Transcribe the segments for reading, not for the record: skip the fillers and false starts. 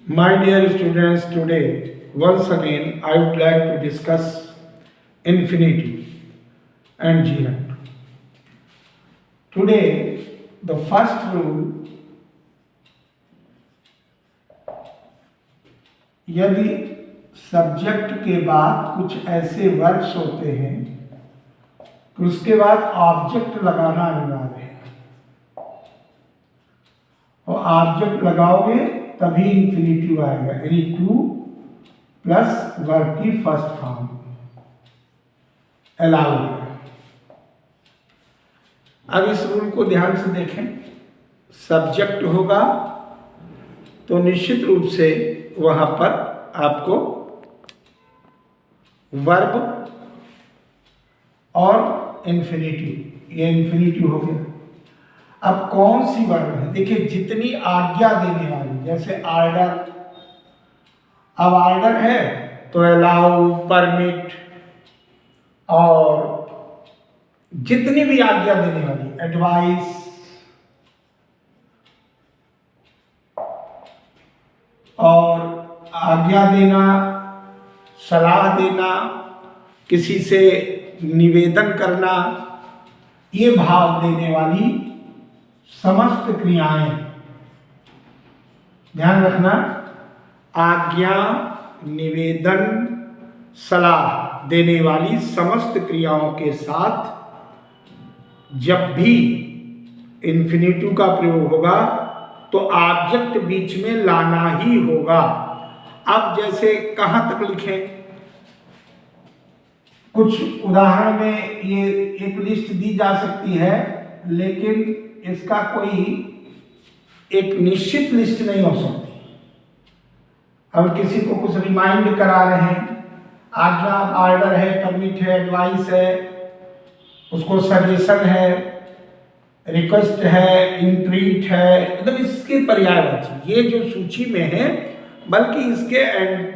My dear students, today once again I would like to discuss infinitive and gerund. Today, the first rule, यदि subject के बाद कुछ ऐसे words होते हैं कि उसके बाद ऑब्जेक्ट लगाना अनिवार्य है और ऑब्जेक्ट लगाओगे तभी इंफिनिटिव आएगा, यानी टू प्लस वर्ब की फर्स्ट फॉर्म अलाउ। अब इस रूल को ध्यान से देखें। सब्जेक्ट होगा तो निश्चित रूप से वहां पर आपको वर्ब और इन्फिनिटिव, ये इन्फिनिटिव हो गया। अब कौन सी वर्ब है? देखिए, जितनी आज्ञा देने वाली, जैसे ऑर्डर, अब ऑर्डर है तो अलाउ, परमिट, और जितनी भी आज्ञा देने वाली, एडवाइस, और आज्ञा देना, सलाह देना, किसी से निवेदन करना, ये भाव देने वाली समस्त क्रियाएं, ध्यान रखना, आज्ञा, निवेदन, सलाह देने वाली समस्त क्रियाओं के साथ जब भी इन्फिनिटिव का प्रयोग होगा तो ऑब्जेक्ट बीच में लाना ही होगा। अब जैसे कहां तक लिखें? कुछ उदाहरण में ये एक लिस्ट दी जा सकती है, लेकिन इसका कोई एक निश्चित लिस्ट नहीं हो सकती। अब किसी को कुछ रिमाइंड करा रहे हैं, आज्ञा, ऑर्डर है, परमिट है, एडवाइस है, उसको सजेशन है, रिक्वेस्ट है, इंट्रीट है, मतलब इसके पर्यायवाची ये जो सूची में है, बल्कि इसके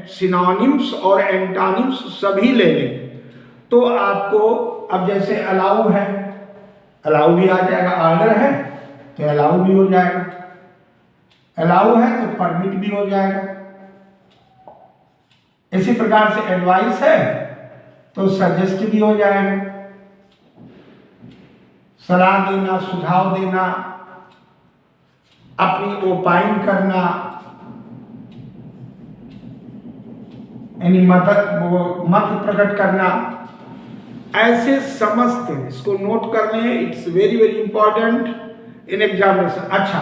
सिनोनिम्स और एंटोनिम्स सभी ले लें तो आपको, अब जैसे अलाउ है, अलाउ भी आ जाएगा, ऑर्डर है तो अलाउ भी हो जाएगा, अलाउ है तो परमिट भी हो जाएगा। इसी प्रकार से एडवाइस है तो सजेस्ट भी हो जाएगा, सलाह देना, सुझाव देना, अपनी ओपाइन करना, यानी मत प्रकट करना, ऐसे समस्त, इसको नोट कर लें, it's very very important in examination. अच्छा,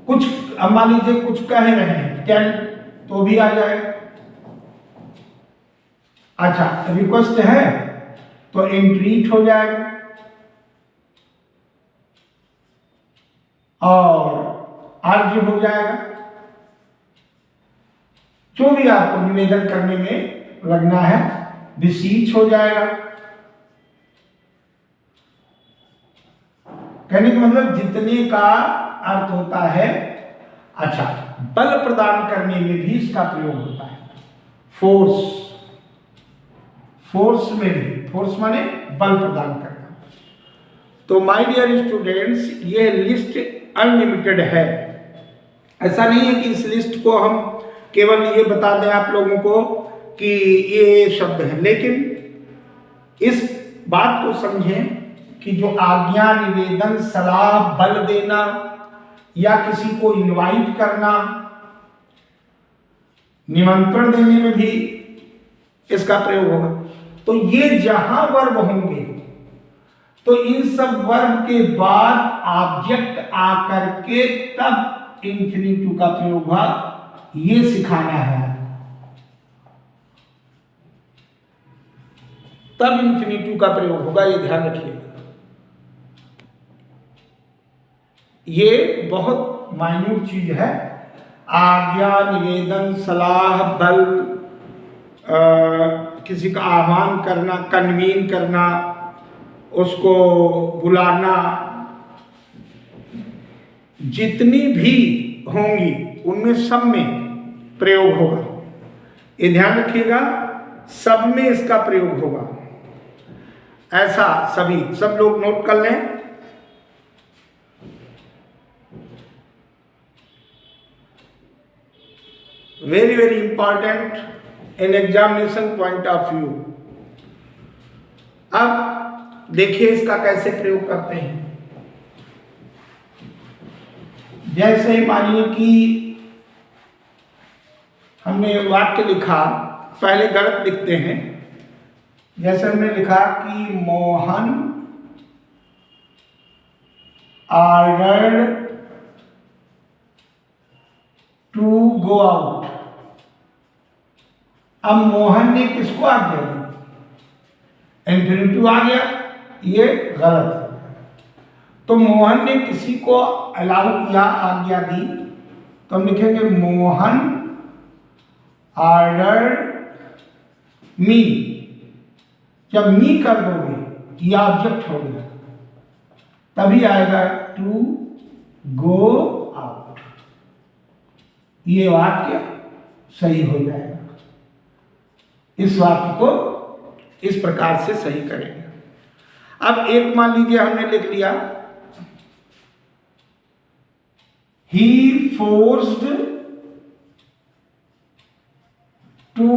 कुछ अब मान लीजिए कुछ कह रहे हैं, कैन, तो भी आ जाएगा। अच्छा, रिक्वेस्ट है तो एंट्रीट हो जाएगा, और अर्ज हो जाएगा। जो भी आपको निवेदन करने में लगना है, बिसीच हो जाएगा। कहने का मतलब जितने का अर्थ होता है। अच्छा, बल प्रदान करने में भी इसका प्रयोग होता है, फोर्स, फोर्स में भी, फोर्स माने बल प्रदान करना। तो माय डियर स्टूडेंट्स, ये लिस्ट अनलिमिटेड है। ऐसा नहीं है कि इस लिस्ट को हम केवल ये बता दें आप लोगों को कि ये शब्द है, लेकिन इस बात को समझें कि जो आज्ञा, निवेदन, सलाह, बल देना या किसी को इनवाइट करना, निमंत्रण देने में भी इसका प्रयोग होगा। तो ये जहां वर्ब होंगे तो इन सब वर्ब के बाद ऑब्जेक्ट आकर के तब इंफिनिटिव का प्रयोग हुआ, ये सिखाना है। तब इंफिनिटिव का प्रयोग होगा, ये ध्यान रखिएगा। ये बहुत माइन्यूट चीज है। आज्ञा, निवेदन, सलाह, बल, किसी का आह्वान करना, कन्वीन करना, उसको बुलाना, जितनी भी होंगी उनमें सब में प्रयोग होगा, ये ध्यान रखिएगा। सब में इसका प्रयोग होगा, ऐसा सभी, सब लोग नोट कर लें। Very very important in examination point of view. अब देखिए इसका कैसे प्रयोग करते हैं। जैसे मानिए कि हमने वाक्य लिखा, पहले गलत लिखते हैं। जैसे हमने लिखा कि Mohan ordered to go out. अब मोहन ने किसको आज्ञा दी? इन्फिनिटिव आ गया, ये गलत है। तो मोहन ने किसी को अलाउ किया, आज्ञा दी, तो हम लिखेंगे मोहन ऑर्डर्ड मी। जब मी कर दोगे ये ऑब्जेक्ट हो गया, तभी आएगा टू गो आउट। ये वाक्य सही हो जाएगा। इस वाक्य को इस प्रकार से सही करेंगे। अब एक मान लीजिए हमने लिख लिया he forced to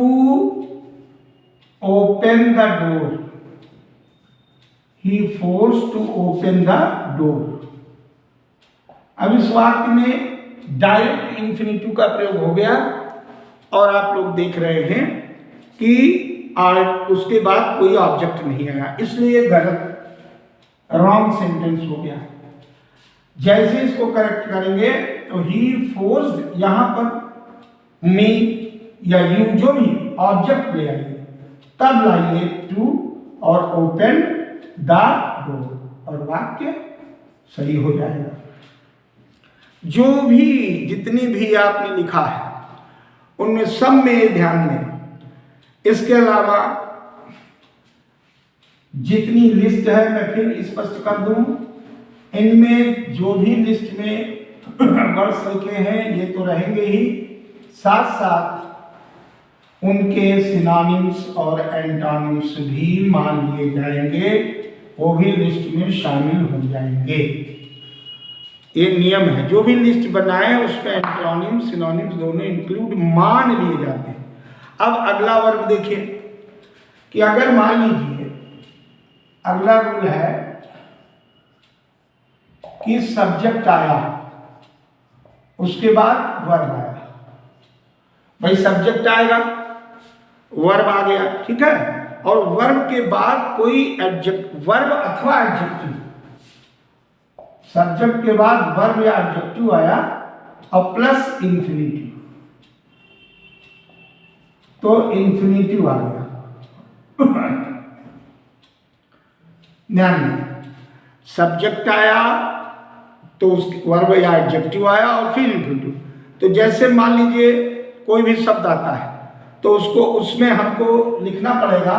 open the door. He forced to open the door. अब इस वाक्य में डायरेक्ट इंफिनिटिव का प्रयोग हो गया और आप लोग देख रहे हैं कि उसके बाद कोई ऑब्जेक्ट नहीं आया, इसलिए गलत रॉन्ग सेंटेंस हो गया। जैसे इसको करेक्ट करेंगे तो ही फोर्स्ड, यहां पर मी या यू जो भी ऑब्जेक्ट ले आइए, तब लाइए टू और ओपन द डोर और वाक्य सही हो जाएगा। जो भी जितनी भी आपने लिखा है उनमें सब में ध्यान दें। इसके अलावा जितनी लिस्ट है मैं फिर स्पष्ट कर दूं, इनमें जो भी लिस्ट में वर्ड्स लिखे हैं ये तो रहेंगे ही, साथ साथ उनके सिनोनिम्स और एंटोनिम्स भी मान लिए जाएंगे, वो भी लिस्ट में शामिल हो जाएंगे। ये नियम है, जो भी लिस्ट बनाए उसमें एंटोनिम्स सिनोनिम्स दोनों इंक्लूड मान लिए जाते हैं। अब अगला वर्ग देखिए कि अगर मान लीजिए अगला रूल है कि सब्जेक्ट आया, उसके बाद वर्ब आया। भाई सब्जेक्ट आएगा, वर्ब आ गया, ठीक है, और वर्ब के बाद कोई वर्ब अथवा एडजेक्टिव, सब्जेक्ट के बाद वर्ब या एडजेक्टिव आया और प्लस इंफिनिटिव, तो इंफिनिटिव आ गया। ध्यान दें, सब्जेक्ट आया तो उसके वर्ब या एडजेक्टिव आया और फिर इंफिनिटिव। तो जैसे मान लीजिए कोई भी शब्द आता है तो उसको उसमें हमको लिखना पड़ेगा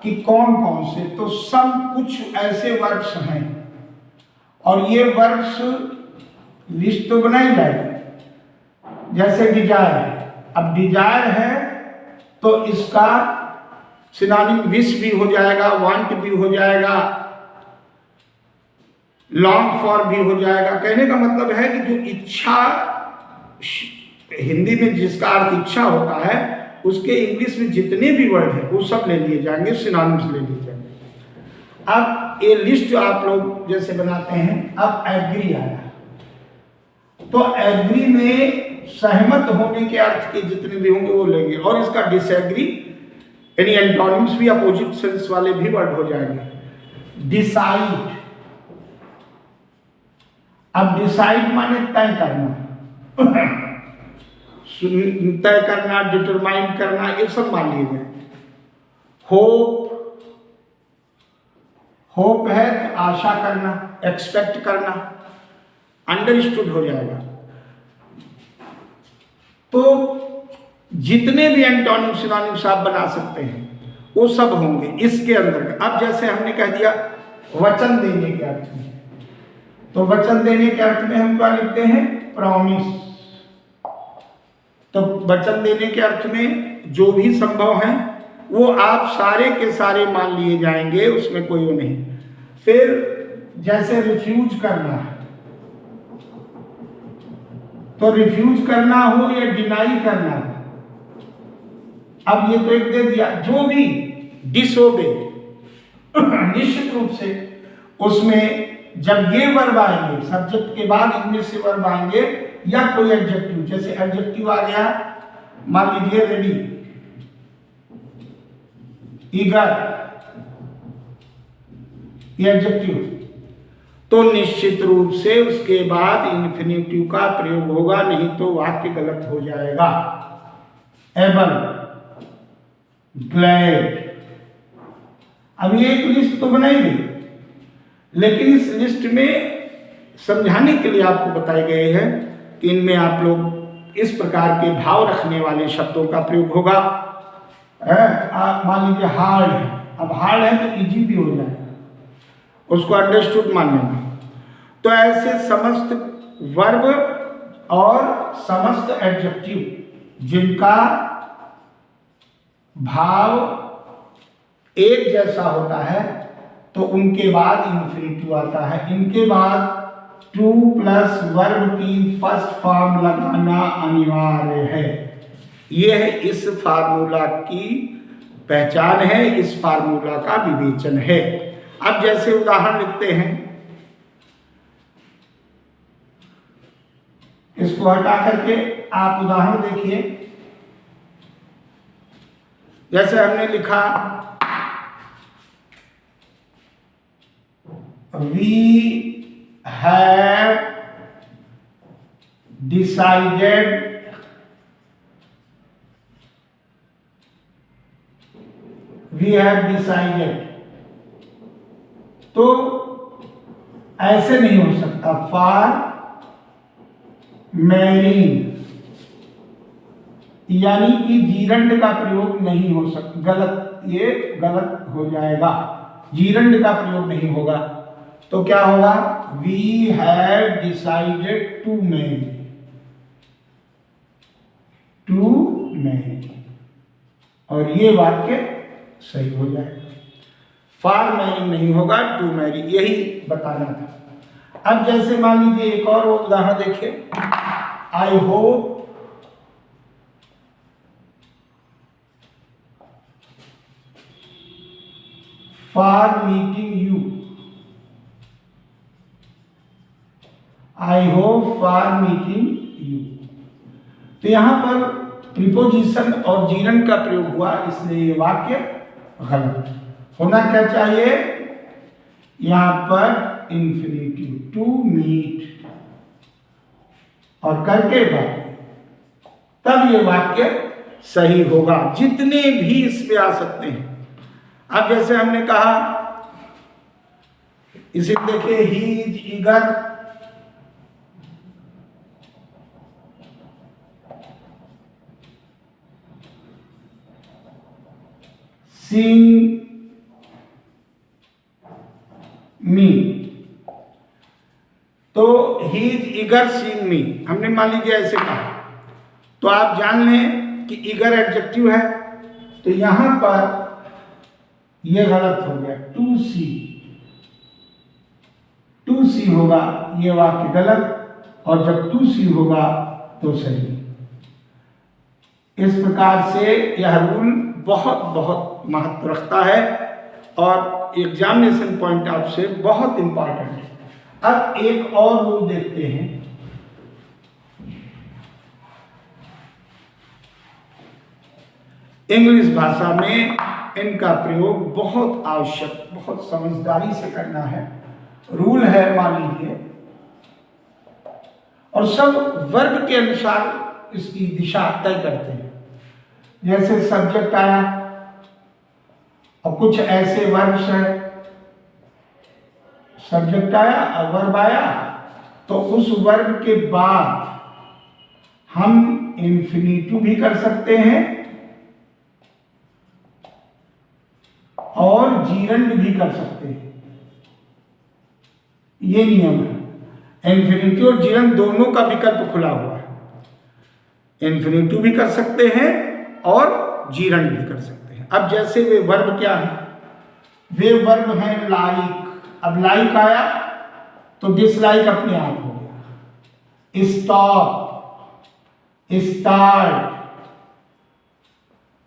कि कौन कौन से, तो सब कुछ ऐसे वर्ब्स हैं और ये वर्ब्स लिस्ट तो बनाई जाएगी। जैसे डिजायर है, अब डिजायर है तो इसका सिनोनिम विश भी हो जाएगा, वांट भी हो जाएगा, लॉन्ग फॉर भी हो जाएगा। कहने का मतलब है कि जो इच्छा, हिंदी में जिसका अर्थ इच्छा होता है, उसके इंग्लिश में जितने भी वर्ड हैं वो सब ले लिए जाएंगे, सिनोनिम्स ले लिए जाएंगे। अब ये लिस्ट आप लोग जैसे बनाते हैं, अब एग्री आया तो एग्री में सहमत होने के अर्थ के जितने भी होंगे वो लेंगे, और इसका डिसएग्री यानी एंटोनिम्स भी अपोजिट सेंस वाले भी वर्ड हो जाएंगे। डिसाइड, अब डिसाइड माने तय करना, तय करना, डिटरमाइन करना, ये सब मान लीजिए। होप, होप है तो आशा करना, एक्सपेक्ट करना, अंडरस्टूड हो जाएगा। तो जितने भी एंटोनिम सिनोनिम्स आप बना सकते हैं वो सब होंगे इसके अंदर। अब जैसे हमने कह दिया वचन देने के अर्थ में, तो वचन देने के अर्थ में हम क्या लिखते हैं? प्रॉमिस। तो वचन देने के अर्थ में जो भी संभव है वो आप सारे के सारे मान लिए जाएंगे, उसमें कोई वो नहीं। फिर जैसे रिफ्यूज करना है, तो रिफ्यूज करना हो या डिनाई करना हो, अब ये तो एक दे दिया, जो भी डिसोबे निश्चित रूप से उसमें जब ये वर्ब आएंगे, सब्जेक्ट के बाद इनमें से वर्ब आएंगे या कोई एडजेक्टिव, जैसे एडजेक्टिव आ गया, मान लीजिए रेडी, ईगर, ये एडजेक्टिव, तो निश्चित रूप से उसके बाद इंफिनिटिव का प्रयोग होगा, नहीं तो वाक्य गलत हो जाएगा। Able, glad. अब ये एक लिस्ट तो बनाएंगे, लेकिन इस लिस्ट में समझाने के लिए आपको बताए गए हैं कि इनमें आप लोग इस प्रकार के भाव रखने वाले शब्दों का प्रयोग होगा। आप मान लीजिए हार्ड है, अब हार्ड है तो इजी भी हो जाएगा, उसको अंडरस्टूड मान लेना। तो ऐसे समस्त वर्ब और समस्त एडजेक्टिव जिनका भाव एक जैसा होता है तो उनके बाद इंफिनिटिव आता है। इनके बाद टू प्लस वर्ब की फर्स्ट फॉर्म लगाना अनिवार्य है। यह है इस फार्मूला की पहचान है, इस फार्मूला का विवेचन है। अब जैसे उदाहरण लिखते हैं, इसको हटा करके आप उदाहरण देखिए। जैसे हमने लिखा we have decided तो ऐसे नहीं हो सकता, फॉर मैरिंग, यानी कि जीरंड का प्रयोग नहीं हो सकता, गलत, ये गलत हो जाएगा, जीरंड का प्रयोग नहीं होगा। तो क्या होगा, we have decided to marry, और ये वाक्य सही हो जाएगा। फॉर मैरिंग नहीं होगा, टू मैरी, यही बताना था। अब जैसे मान लीजिए एक और उदाहरण देखिए, I hope for meeting you, I hope for meeting you. तो यहां पर प्रीपोजिशन और जीरंड का प्रयोग हुआ, इसलिए ये वाक्य गलत होना क्या चाहिए, यहां पर इंफिनिटिव, टू मीट और करके बाद, तब ये वाक्य सही होगा। जितने भी इसमें आ सकते हैं। अब जैसे हमने कहा, इसे देखिए, he is eager, seeing me, तो he is eager seeing me, हमने मान लीजिए ऐसे कहा, तो आप जान लें कि ईगर एडजेक्टिव है, तो यहां पर ये गलत हो गया, टू सी होगा, ये वाक्य गलत, और जब टू सी होगा तो सही। इस प्रकार से यह रूल बहुत बहुत महत्व रखता है और एग्जामिनेशन पॉइंट ऑफ से बहुत इंपॉर्टेंट है। अब एक और रूल देखते हैं, इंग्लिश भाषा में इनका प्रयोग बहुत आवश्यक, बहुत समझदारी से करना है। रूल है, मान लीजिए, और सब वर्ग के अनुसार इसकी दिशा तय करते हैं। जैसे सब्जेक्ट आया और कुछ ऐसे वर्ब्स हैं, सब्जेक्ट आया और वर्ब आया, तो उस वर्ब के बाद हम इंफिनिटिव भी कर सकते हैं और जीरंड भी कर सकते हैं। ये नियम है, इंफिनिटिव और जीरंड दोनों का विकल्प खुला हुआ है। इंफिनिटिव भी कर सकते हैं और जीरंड भी कर सकते हैं। अब जैसे वे वर्ब क्या है, वे वर्ब हैं लाइक। अब लाइक आया तो डिसलाइक अपने आप हो गया, स्टॉप, स्टार्ट,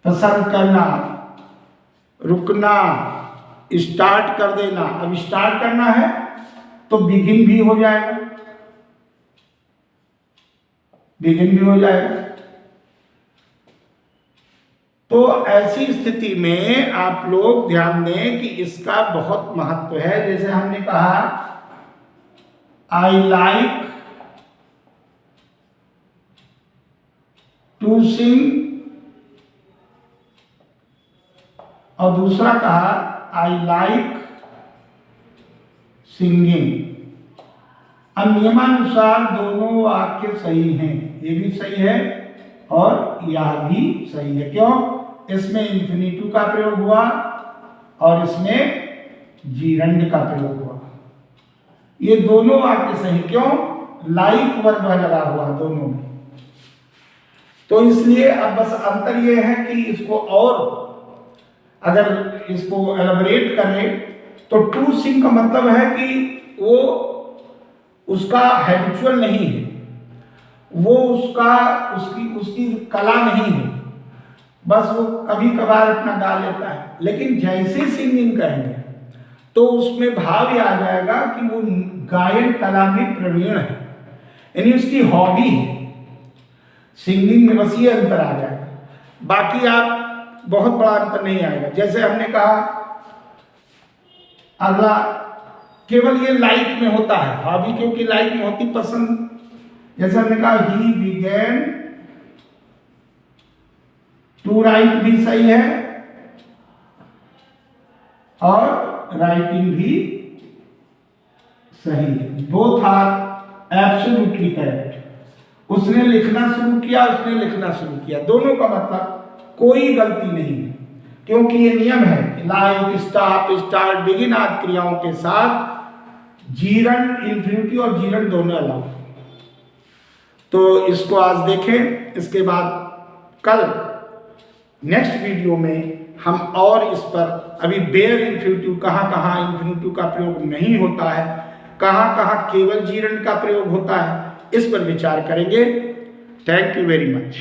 पसंद करना, रुकना, स्टार्ट कर देना। अब स्टार्ट करना है तो बिगिन भी हो जाएगा, बिगिन भी हो जाएगा। तो ऐसी स्थिति में आप लोग ध्यान दें कि इसका बहुत महत्व है। जैसे हमने कहा आई लाइक टू सिंग, और दूसरा कहा आई लाइक सिंगिंग। अब नियमानुसार दोनों वाक्य सही हैं, ये भी सही है और यह भी सही है। क्यों? इसमें इंफिनिटिव का प्रयोग हुआ और इसमें जीरंड का प्रयोग हुआ। ये दोनों वाक्य सही। क्यों? लाइक वर्ब लगा हुआ दोनों में। तो इसलिए अब बस अंतर ये है कि इसको और अगर इसको एलैबोरेट करें तो टू सिंग का मतलब है कि वो उसका हैबिचुअल नहीं है, वो उसकी कला नहीं है, बस वो कभी कभार अपना गा लेता है। लेकिन जैसे सिंगिंग कहेंगे तो उसमें भाव ये आ जाएगा कि वो गायन कला में प्रवीण है, यानी उसकी हॉबी है। सिंगिंग में बस ये अंतर आ जाएगा, बाकी आप बहुत बड़ा अंतर नहीं आएगा। जैसे हमने कहा अगला केवल ये लाइक में होता है, हॉबी क्योंकि लाइक में होती पसंद। जैसे हमने कहा ही बिगेन टू राइट भी सही है और राइटिंग भी सही है। Both are absolutely correct. उसने लिखना शुरू किया, उसने लिखना शुरू किया, दोनों का मतलब कोई गलती नहीं है, क्योंकि ये नियम है लाइक, स्टॉप, स्टार्ट, बिगिन आदि क्रियाओं के साथ जीरंड, इंफिनिटिव और जीरंड दोनों अलाउ। तो इसको आज देखें, इसके बाद कल नेक्स्ट वीडियो में हम और इस पर अभी बेयर इंफिनिटिव कहाँ कहाँ इंफिनिटिव का प्रयोग नहीं होता है, कहाँ कहाँ केवल जीरंड का प्रयोग होता है, इस पर विचार करेंगे। Thank you very much.